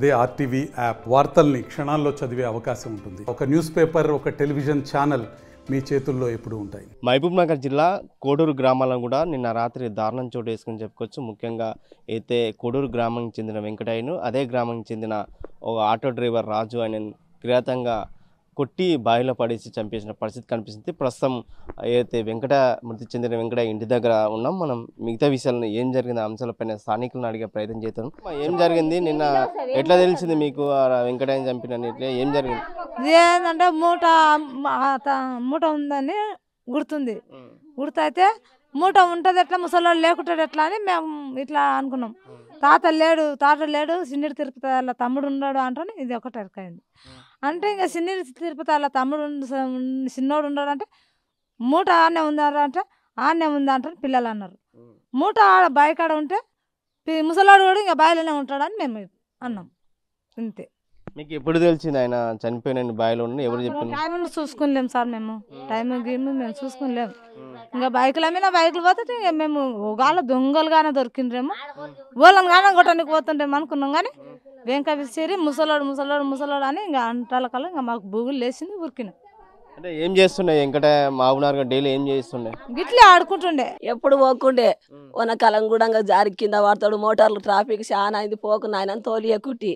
అదే RTV app వార్తల్ని క్షణాల్లో చదివే అవకాశం ఉంటుంది. ఒక న్యూస్ పేపర్, ఒక టెలివిజన్ ఛానల్ మీ చేతుల్లో ఎప్పుడూ ఉంటాయి. మహబూబ్ నగర్ జిల్లా కోడూరు గ్రామాలను కూడా నిన్న రాత్రి దారుణం చోటు వేసుకుని చెప్పుకోవచ్చు. ముఖ్యంగా అయితే కోడూరు గ్రామానికి చెందిన వెంకటయ్యను, అదే గ్రామానికి చెందిన ఒక ఆటో డ్రైవర్ రాజు ఆయన కిరాతంగా కొట్టి బావిలో పడేసి చంపేసిన పరిస్థితి కనిపిస్తుంది. ప్రస్తుతం అయితే మృతి చెందిన వెంకటయ్య ఇంటి దగ్గర ఉన్నాం. మనం మిగతా విషయాలను ఏం జరిగింది అంశాలపైన స్థానికులను అడిగే ప్రయత్నం చేస్తాం. ఏం జరిగింది నిన్న, ఎట్లా తెలిసింది మీకు వెంకటయ్యని చంపిన? ఏం జరిగింది? ఏంటంటే మూట ఉందని గుర్తుంది. గుర్తయితే మూట ఉంటుంది ఎట్లా, ముసలోళ్ళు లేకుంటాడు ఎట్లా అని మేము ఇట్లా అనుకున్నాం. తాత లేడు సిన్నిడి తిరుపతి వాళ్ళ తమ్ముడు ఉన్నాడు అంటే ఇది ఒకటి ఎరకైంది. అంటే ఇంకా సిన్నిడి తిరుపతి వాళ్ళ తమ్ముడు చిన్నోడు ఉన్నాడు అంటే మూట ఆడనే ఉందంటే ఆడనే ఉందంటే పిల్లలు అన్నారు. మూట ఆడ బావి కాడ ఉంటే ముసలాడు కూడా ఇంకా బావిలోనే ఉంటాడని మేము అన్నాం. అంతే. మీకు ఎప్పుడు తెలిసింది ఆయన చనిపోయిన బావిలో ఉన్న? ఎవరు చెప్పారు? టైం చూసుకునిలేము సార్, మేము టైం మేము చూసుకునిలేము. ఇంకా బైకుల మీద బైకులు పోతే ఇంకా మేము గాల దొంగలుగానే దొరికిండ్రేమో, వాళ్ళని కానీ కొట్టడానికి పోతుండేమో అనుకున్నాం. కానీ వెంక విసిరి ముసలోడు అని ఇంకా అంటాల కల్లా ఇంకా మాకు బూగులు లేచింది, ఉరికినాం. అంటే ఏం చేస్తుండే వెంకట మహబూబ్నగర్ డైలీ ఏం చేస్తుండే? గిట్లే ఆడుకుంటుండే, ఎప్పుడు పోకుండే వనకాలం కూడా జారి కింద పడతాడు. మోటార్లు ట్రాఫిక్ చాలా అయింది, పోకుండా ఆయన తోలి ఎక్కుట్టి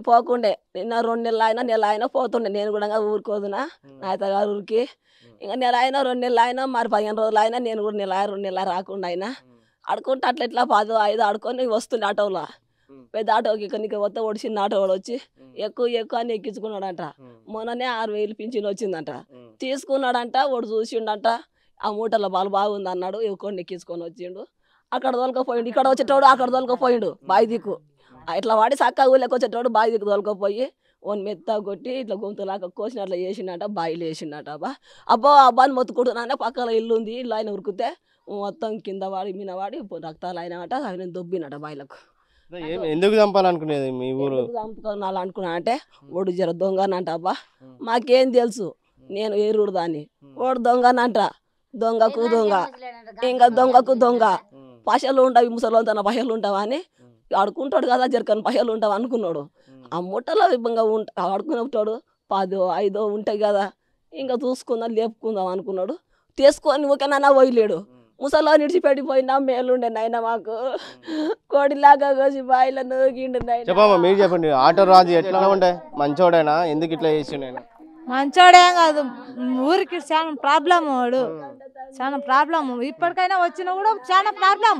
పోకుండే. నిన్న 2 నెలలు అయినా పోతుండే. నేను కూడా ఊరుకోదునా నాయతగారు ఊరికి. ఇంకా 1 నెల అయినా 2 నెలలు అయినా మరి 15 రోజులు అయినా నేను కూడా 1 నెల రాకుండా అయినా ఆడుకుంటే అట్లా ఇట్లా 10, 5 ఆడుకొని వస్తుండే ఆటోలో. పెద్ద ఆటోకి నీకు వస్తే ఓడి చిన్న ఆటో వాడు వచ్చి ఎక్కువ అని ఎక్కించుకున్నాడంట. మొన్ననే 6,000 పింఛన్ వచ్చిందంట. తీసుకున్నాడంట, వాడు చూసిండంట ఆ మూటలో బాగుంది అన్నాడు. ఎక్కువ ఎక్కించుకొని వచ్చిండు. అక్కడ తోలుకపోయిండు, ఇక్కడ వచ్చేటోడు అక్కడ తోలుకపోయిండు బావి దిక్కు. ఇట్లా వాడి చక్కగా ఊళ్ళకి వచ్చేటోడు బావి దిక్కు తోలుకపోయి ఓన్ మెత్త కొట్టి ఇట్లా గొంతులాగా కోసిన అట్లా చేసిండట. బావిలో వేసిండట. అబ్బాని మొత్తుకుంటున్నా. పక్కన ఇల్లు ఉంది, ఇల్లు ఆయన ఉరికితే మొత్తం కింద వాడి మీనవాడి రక్తాలు అయినాట. ఆయన దొబ్బినట బావిలకు. ఎందుకు చంపాలనుకునేది మీ ఊరు? చంపుకోవాలనుకున్నా అంటే ఓడు జర దొంగనంట. మాకేం తెలుసు, నేను ఏరుడు దాన్ని. ఓడు దొంగనంట. దొంగకు దొంగ, ఇంకా దొంగకు దొంగ. పశలు ఉండవు, ముసలి పశలు ఉంటావా అని ఆడుకుంటాడు కదా, జరకని పశలు ఉంటావు అనుకున్నాడు. ఆ ముట్టలో ఆడుకునేటాడు 10, 5 ఉంటాయి కదా, ఇంకా చూసుకుందాం లేపుకుందాం అనుకున్నాడు. తీసుకొని ఊకేనా పోయలేడు. ముసలో నిడిచిపెట్టిపోయినా మేలుండే నాయన, మాకు కోడిలాగా కోసి బాయిలో నూగిండు నాయన. చెప్పమ్మా, మీరు చెప్పండి. ఆటో రాజు ఎట్లా ఉండే? మంచోడేనా? ఎందుకు ఇట్లా చేసిండు? మంచోడేం కాదు, ఊరికి చాలా ప్రాబ్లం. వాడు చాలా ప్రాబ్లం. ఇప్పటికైనా వచ్చినా కూడా చాలా ప్రాబ్లం.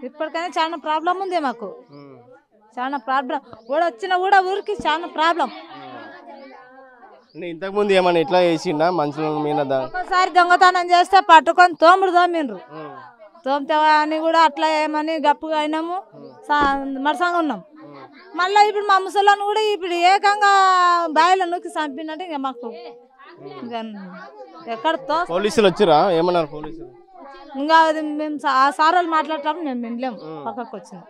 ఇప్పటికైనా చాలా ప్రాబ్లం ఉంది మాకు, చాలా ప్రాబ్లం. వాడు వచ్చినా కూడా ఊరికి చాలా ప్రాబ్లం. ఇంతకు ముందు ఏమన్నా ఇట్లా చేసిండా మనుషుల మీద? ఒకసారి దొంగతనం చేస్తే పట్టుకొని తోమిండ్రు. తోమితే అని కూడా అట్లా ఏమని గప్పుగా అయినాము, మరసంగా ఉన్నాం. మళ్ళీ ఇప్పుడు మా ముసలాన్ని కూడా ఇప్పుడు ఏకంగా బావిలో నూకి చంపినట్టు ఇంకా మాకు ఎక్కడ పోలీసులు వచ్చిరా? ఏమన్నారు పోలీసులు? ఇంకా అది మేము ఆ సారాలు మాట్లాడటప్పుడు మేము వినలేము, పక్కకు వచ్చినాం.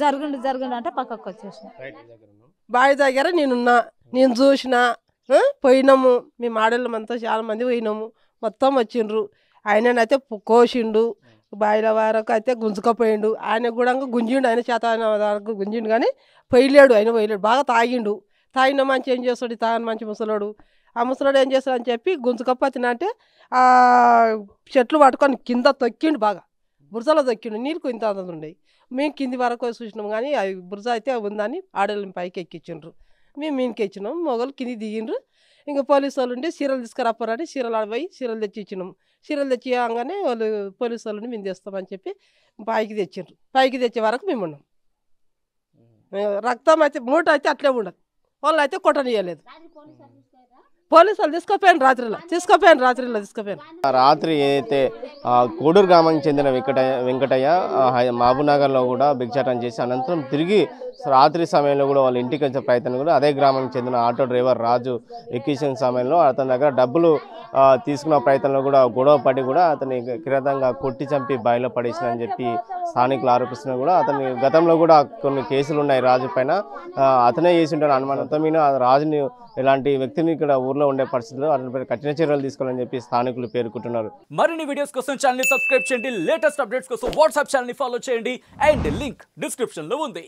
జరుగుండు అంటే పక్కకు వచ్చేసినాం. బావి దగ్గర నేను చూసిన పోయినాము. మేము ఆడళ్ళమంతా చాలా మంది పోయినాము. మొత్తం వచ్చిండ్రు. ఆయననైతే కోసిండు, బావిల వరకు అయితే గుంజుకపోయిండు. ఆయన కూడా గుంజిండు, ఆయన చేత వరకు గుంజిండు. కానీ ఆయన పోయలేడు. బాగా తాగిన మంచి ఏం చేస్తాడు, తాగని మంచి ముసలోడు. ఆ ముసలోడు ఏం చేస్తాడు అని చెప్పి గుంజుకపోతున్నా అంటే ఆ చెట్లు పట్టుకొని కింద తొక్కిండు, బాగా బురజలో తొక్కిండు. నీళ్ళు ఇంత ఉండేవి. మేము కింది వరకు చూసినాం, కానీ అది బురజ అయితే ఉందని ఆడళ్ళని పైకి ఎక్కించిండ్రు. మేము మీనికి ఇచ్చినాం, మొగలు కింది దిగిండ్రు. ఇంకా పోలీసు వాళ్ళు ఉండి చీరలు తీసుకురాపోరని చీరలు ఆడిపోయి చీరలు తెచ్చి ఇచ్చినాం. చీరలు తెచ్చి ఇవ్వగానే వాళ్ళు పోలీసు వాళ్ళు మేము తెస్తామని చెప్పి పైకి తెచ్చిండ్రు. పైకి తెచ్చే వరకు మేము ఉన్నాం. రక్తం అయితే మూట అయితే అట్లే ఉండదు. వాళ్ళు అయితే కొట్టనియలేదు. పోలీసు వాళ్ళు తీసుకుపోయాను రాత్రిలో రాత్రి ఏదైతే కోడూరు గ్రామానికి చెందిన వెంకటయ్య మహబూబ్నగర్లో కూడా భిక్షాటన చేసి అనంతరం తిరిగి రాత్రి సమయంలో కూడా వాళ్ళ ఇంటికి వచ్చే ప్రయత్నం కూడా అదే గ్రామానికి చెందిన ఆటో డ్రైవర్ రాజు ఎక్కించిన సమయంలో అతని దగ్గర డబ్బులు తీసుకున్న ప్రయత్నంలో కూడా గొడవ పడి కూడా అతని కిరాతంగా కొట్టి చంపి బావిలో పడేసినని చెప్పి స్థానికులు ఆరోపిస్తున్నా కూడా అతని గతంలో కూడా కొన్ని కేసులు ఉన్నాయి రాజు పైన. అతనే చేసి ఉంటాడు అనుమానంతో. మీద రాజుని ఇలాంటి వ్యక్తిని ఇక్కడ ఊర్లో ఉండే పరిస్థితుల్లో అతనిపై కఠిన చర్యలు తీసుకోవాలని చెప్పి స్థానికులు పేర్కొంటున్నారు. మరిన్ని వీడియోస్ కోసం ఛానల్ ని సబ్స్క్రైబ్ చేయండి, లేటెస్ట్ అప్డేట్స్ కోసం వాట్సాప్ ఛానల్ ని ఫాలో చేయండి అండ్ లింక్ డిస్క్రిప్షన్ లో ఉంది.